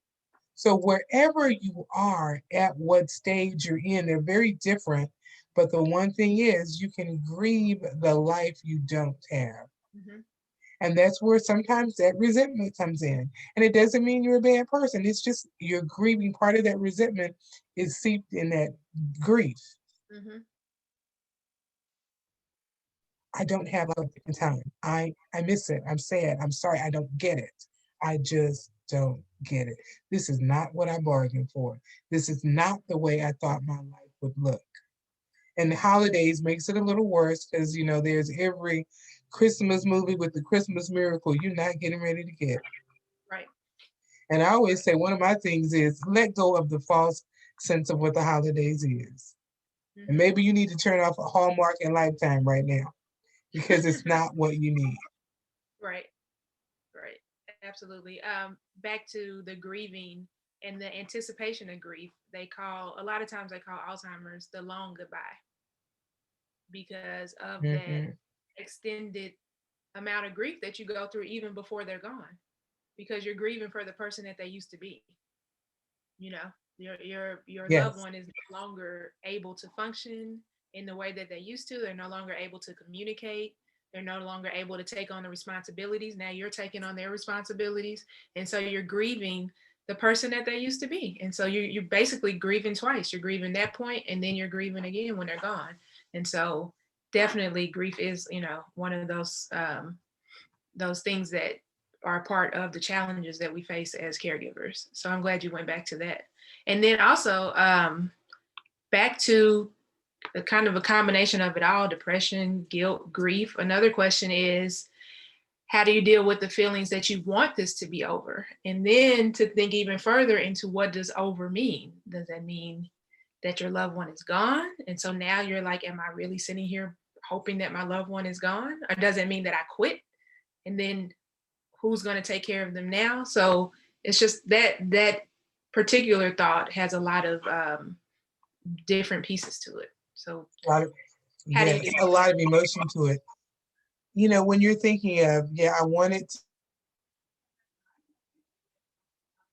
Speaker 1: So wherever you are at what stage you're in, they're very different. But the one thing is you can grieve the life you don't have.
Speaker 2: Mm-hmm.
Speaker 1: And that's where sometimes that resentment comes in. And it doesn't mean you're a bad person. It's just you're grieving. Part of that resentment is seeped in that grief.
Speaker 2: Mm-hmm.
Speaker 1: I don't have a time. I miss it. I'm sad. I'm sorry. I don't get it. I just don't get it. This is not what I bargained for. This is not the way I thought my life would look. And the holidays makes it a little worse because there's every Christmas movie with the Christmas miracle you're not getting ready to get.
Speaker 2: Right.
Speaker 1: And I always say one of my things is let go of the false sense of what the holidays is. And
Speaker 2: Mm-hmm.
Speaker 1: maybe you need to turn off a Hallmark and Lifetime right now because it's not what you need.
Speaker 2: Right. Right. Absolutely. Back to the grieving and the anticipation of grief. A lot of times they call Alzheimer's the long goodbye because of that
Speaker 1: Mm-hmm.
Speaker 2: extended amount of grief that you go through even before they're gone, because you're grieving for the person that they used to be. You know, your loved
Speaker 1: Yes.
Speaker 2: one is no longer able to function in the way that they used to. They're no longer able to communicate. They're no longer able to take on the responsibilities. Now you're taking on their responsibilities, and so you're grieving the person that they used to be. And so you're basically grieving twice. You're grieving that point, and then you're grieving again when they're gone. And so definitely grief is, one of those things that are part of the challenges that we face as caregivers. So I'm glad you went back to that. And then also back to the kind of a combination of it all: depression, guilt, grief. Another question is, how do you deal with the feelings that you want this to be over? And then to think even further into, what does over mean? Does that mean that your loved one is gone? And so now you're like, am I really sitting here hoping that my loved one is gone? Or does it mean that I quit? And then who's going to take care of them now? So it's just that particular thought has a lot of different pieces to it. So
Speaker 1: A lot of,
Speaker 2: how do you
Speaker 1: yes,
Speaker 2: do
Speaker 1: a
Speaker 2: that?
Speaker 1: lot of emotion to it. When you're thinking of, yeah, I want it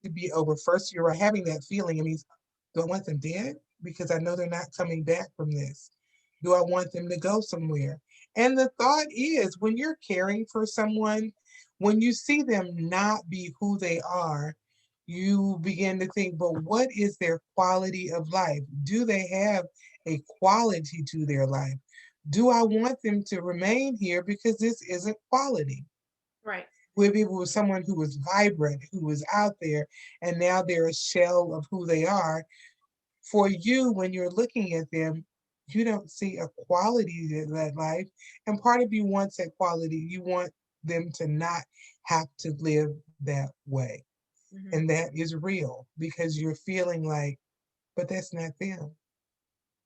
Speaker 1: to be over. First, you're having that feeling. It means, do I want them dead? Because I know they're not coming back from this. Do I want them to go somewhere? And the thought is, when you're caring for someone, when you see them not be who they are, you begin to think, but what is their quality of life? Do they have a quality to their life? Do I want them to remain here because this isn't quality?
Speaker 2: Right.
Speaker 1: With people with someone who was vibrant, who was out there, and now they're a shell of who they are. For you, when you're looking at them, you don't see a quality to that life. And part of you wants that quality. You want them to not have to live that way.
Speaker 2: Mhm.
Speaker 1: And that is real because you're feeling like, but that's not them.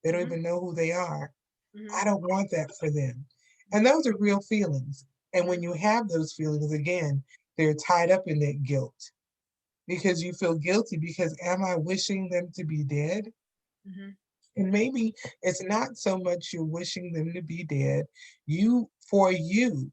Speaker 1: They don't
Speaker 2: Mhm.
Speaker 1: even know who they are.
Speaker 2: Mhm.
Speaker 1: I don't want that for them. And those are real feelings. And when
Speaker 2: Mhm.
Speaker 1: you have those feelings, again, they're tied up in that guilt because you feel guilty because am I wishing them to be dead?
Speaker 2: Mhm.
Speaker 1: And maybe it's not so much you're wishing them to be dead. For you,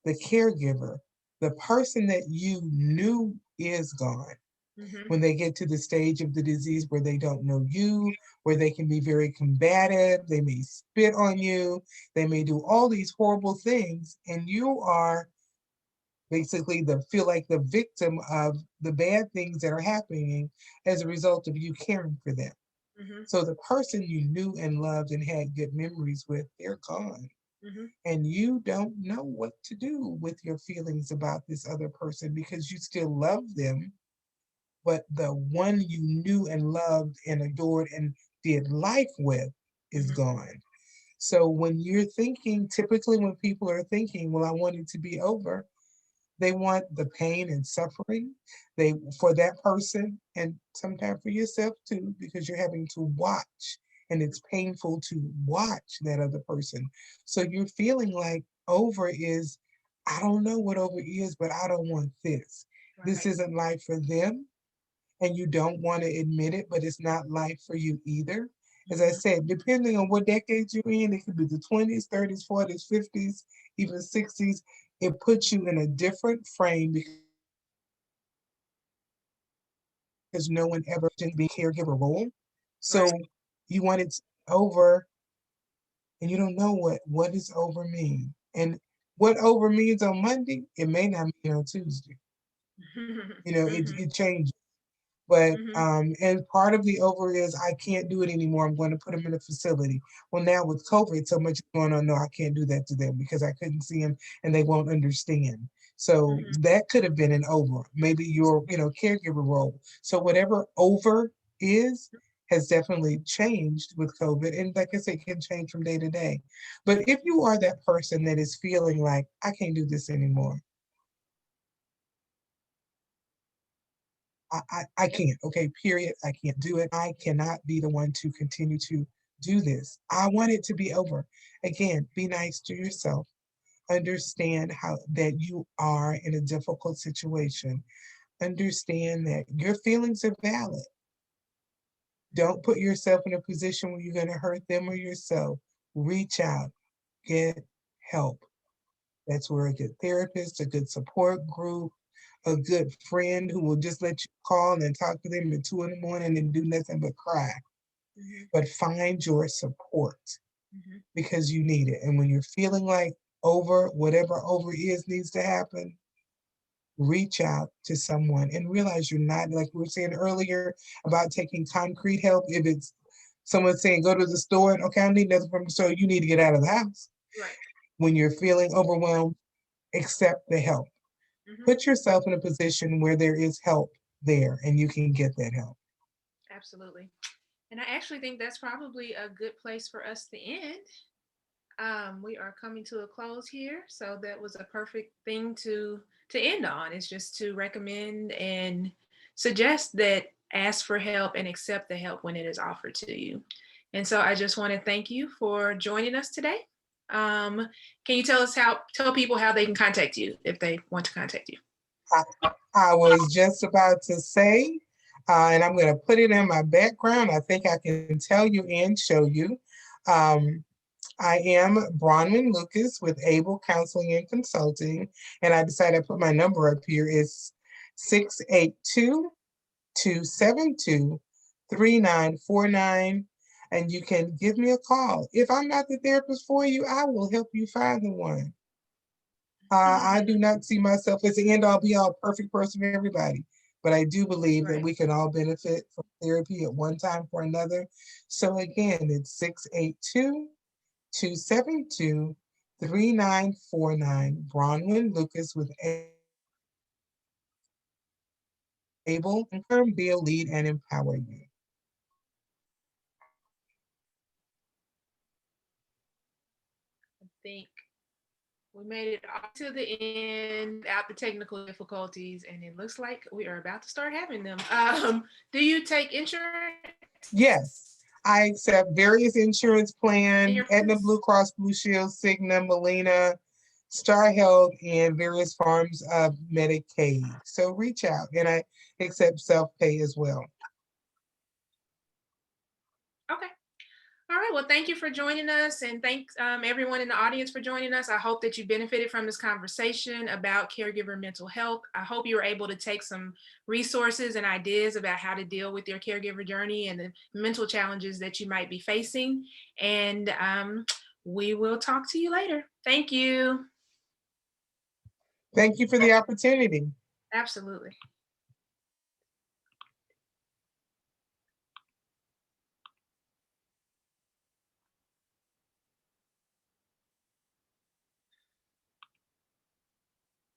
Speaker 1: the caregiver, the person that you knew is gone,
Speaker 2: Mhm.
Speaker 1: when they get to the stage of the disease where they don't know you, where they can be very combative, they may spit on you, they may do all these horrible things, and you are basically the feel like the victim of the bad things that are happening as a result of you caring for them.
Speaker 2: Mhm.
Speaker 1: So the person you knew and loved and had good memories with, they're gone.
Speaker 2: Mhm.
Speaker 1: And you don't know what to do with your feelings about this other person because you still love them, but the one you knew and loved and adored and did life with is
Speaker 2: Mhm.
Speaker 1: gone. So when you're thinking, typically when people are thinking, well, I want it to be over, they want the pain and suffering they for that person and sometimes for yourself too, because you're having to watch and it's painful to watch that other person. So you're feeling like over is, I don't know what over is, but I don't want this. This
Speaker 2: Right.
Speaker 1: isn't life for them and you don't want to admit it, but it's not life for you either. As I
Speaker 2: Mhm.
Speaker 1: said, depending on what decade you're in, it could be the 20s, 30s, 40s, 50s, even 60s. It puts you in a different frame because no one ever being caregiver role. So
Speaker 2: Right.
Speaker 1: you want it over and you don't know what does over mean. And what over means on Monday, it may not mean on Tuesday.
Speaker 2: Mhm.
Speaker 1: It changes. But
Speaker 2: Mhm.
Speaker 1: and part of the over is I can't do it anymore. I'm going to put them in a facility. Well, now with COVID, so much going on. No, I can't do that to them because I couldn't see them and they won't understand. So
Speaker 2: Mhm.
Speaker 1: that could have been an over. Maybe your caregiver role. So whatever over is has definitely changed with COVID, and like I said, can change from day to day. But if you are that person that is feeling like I can't do this anymore, I can't. Okay, period. I can't do it. I cannot be the one to continue to do this. I want it to be over. Again, be nice to yourself. Understand how that you are in a difficult situation. Understand that your feelings are valid. Don't put yourself in a position where you're going to hurt them or yourself. Reach out, get help. That's where a good therapist, a good support group, a good friend who will just let you call and talk to them at 2 in the morning and do nothing but cry.
Speaker 2: Mhm.
Speaker 1: But find your support
Speaker 2: Mhm.
Speaker 1: because you need it. And when you're feeling like over, whatever over is needs to happen, reach out to someone and realize you're not, like we were saying earlier about taking concrete help. If it's someone saying go to the store and okay, I need nothing from the store, you need to get out of the house.
Speaker 2: Right.
Speaker 1: When you're feeling overwhelmed, accept the help.
Speaker 2: Mhm.
Speaker 1: Put yourself in a position where there is help there and you can get that help.
Speaker 2: Absolutely. And I actually think that's probably a good place for us to end. We are coming to a close here, so that was a perfect thing to end on. Is just to recommend and suggest that ask for help and accept the help when it is offered to you. And so I just want to thank you for joining us today. Um, can you tell people how they can contact you if they want to contact you?
Speaker 1: I, I was just about to say, and I'm going to put it in my background. I think I can tell you and show you. Um, I am Bronwyn Lucas with Able Counseling and Consulting, and I decided to put my number up here. It's 682-272-3949, and you can give me a call. If I'm not the therapist for you, I will help you find the one. I do not see myself as the end all be all perfect person for everybody, but I do believe that
Speaker 2: Right.
Speaker 1: we can all benefit from therapy at one time or another. So again, it's 682-272-3949. Bronwyn Lucas with Able, confirm, be a lead, and empower you.
Speaker 2: think we made it all to the end without the technical difficulties, and it looks like we are about to start having them. Do you take insurance
Speaker 1: Yes, I accept various insurance
Speaker 2: in
Speaker 1: plans,
Speaker 2: your
Speaker 1: Aetna,
Speaker 2: business?
Speaker 1: Blue Cross Blue Shield, Cigna, Molina, Star Health, and various forms of Medicaid. So reach out, and I accept self-pay as well.
Speaker 2: Okay. All right. Well, thank you for joining us, and thanks everyone in the audience for joining us. I hope that you benefited from this conversation about caregiver mental health. I hope you were able to take some resources and ideas about how to deal with your caregiver journey and the mental challenges that you might be facing. And we will talk to you later. Thank you.
Speaker 1: Thank you for the opportunity.
Speaker 2: Absolutely.